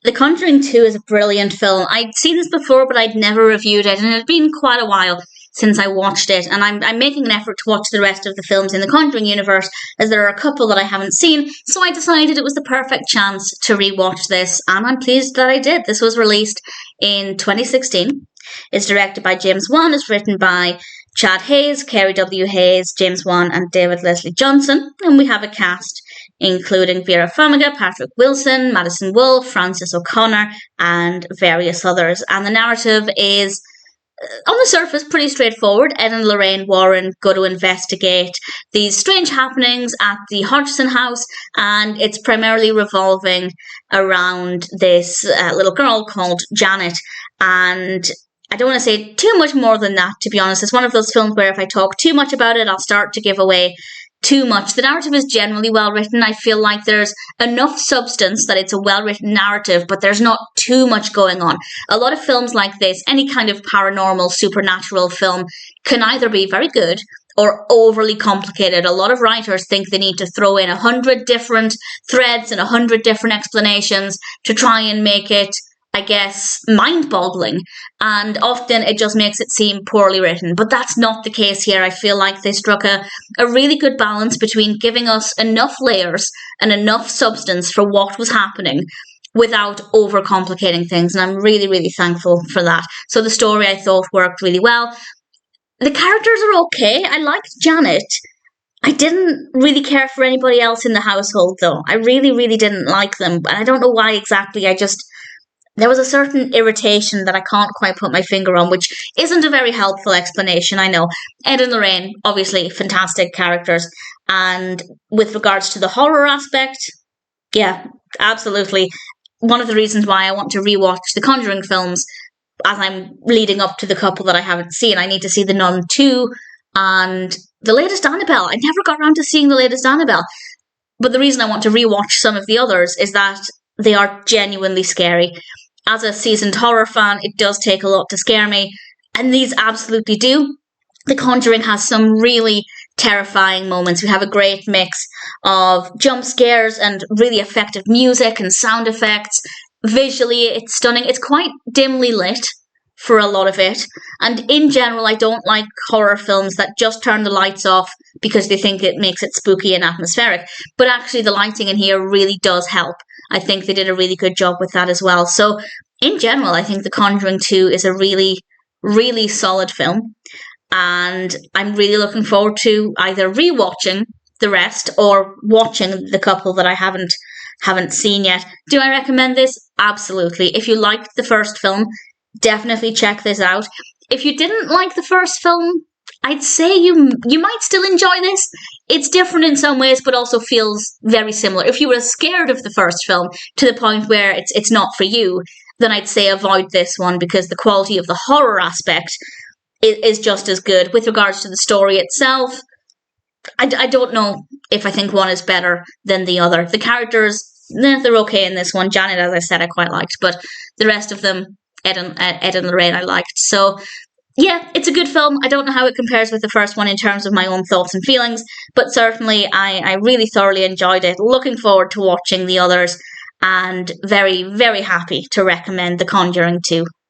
The Conjuring 2 is a brilliant film. I'd seen this before, but I'd never reviewed it, and it had been quite a while since I watched it, and I'm making an effort to watch the rest of the films in the Conjuring universe, as there are a couple that I haven't seen, so I decided it was the perfect chance to rewatch this, and I'm pleased that I did. This was released in 2016. It's directed by James Wan, it's written by Chad Hayes, Kerry W. Hayes, James Wan, and David Leslie Johnson, and we have a cast including Vera Farmiga, Patrick Wilson, Madison Wolfe, Frances O'Connor, and various others. And the narrative is, on the surface, pretty straightforward. Ed and Lorraine Warren go to investigate these strange happenings at the Hodgson house, and it's primarily revolving around this little girl called Janet. And I don't want to say too much more than that, to be honest. It's one of those films where if I talk too much about it, I'll start to give away too much. The narrative is generally well written. I feel like there's enough substance that it's a well written narrative, but there's not too much going on. A lot of films like this, any kind of paranormal, supernatural film, can either be very good or overly complicated. A lot of writers think they need to throw in 100 different threads and 100 different explanations to try and make it, I guess, mind-boggling, and often it just makes it seem poorly written. But that's not the case here. I feel like they struck a really good balance between giving us enough layers and enough substance for what was happening without overcomplicating things, and I'm really, really thankful for that. So the story, I thought, worked really well. The characters are okay. I liked Janet. I didn't really care for anybody else in the household, though. I really, really didn't like them, and I don't know why exactly. There was a certain irritation that I can't quite put my finger on, which isn't a very helpful explanation, I know. Ed and Lorraine, obviously fantastic characters. And with regards to the horror aspect, yeah, absolutely. One of the reasons why I want to rewatch the Conjuring films, as I'm leading up to the couple that I haven't seen, I need to see The Nun 2 and the latest Annabelle. I never got around to seeing the latest Annabelle. But the reason I want to rewatch some of the others is that they are genuinely scary. As a seasoned horror fan, it does take a lot to scare me, and these absolutely do. The Conjuring has some really terrifying moments. We have a great mix of jump scares and really effective music and sound effects. Visually, it's stunning. It's quite dimly lit for a lot of it, and in general, I don't like horror films that just turn the lights off because they think it makes it spooky and atmospheric, but actually the lighting in here really does help. I think they did a really good job with that as well. So, in general, I think The Conjuring 2 is a really, really solid film. And I'm really looking forward to either rewatching the rest or watching the couple that I haven't seen yet. Do I recommend this? Absolutely. If you liked the first film, definitely check this out. If you didn't like the first film, I'd say you might still enjoy this. It's different in some ways, but also feels very similar. If you were scared of the first film to the point where it's not for you, then I'd say avoid this one, because the quality of the horror aspect is just as good. With regards to the story itself, I don't know if I think one is better than the other. The characters, they're okay in this one. Janet, as I said, I quite liked, but the rest of them, Ed and Lorraine, I liked. So, yeah, it's a good film. I don't know how it compares with the first one in terms of my own thoughts and feelings, but certainly I really thoroughly enjoyed it. Looking forward to watching the others, and very, very happy to recommend The Conjuring 2.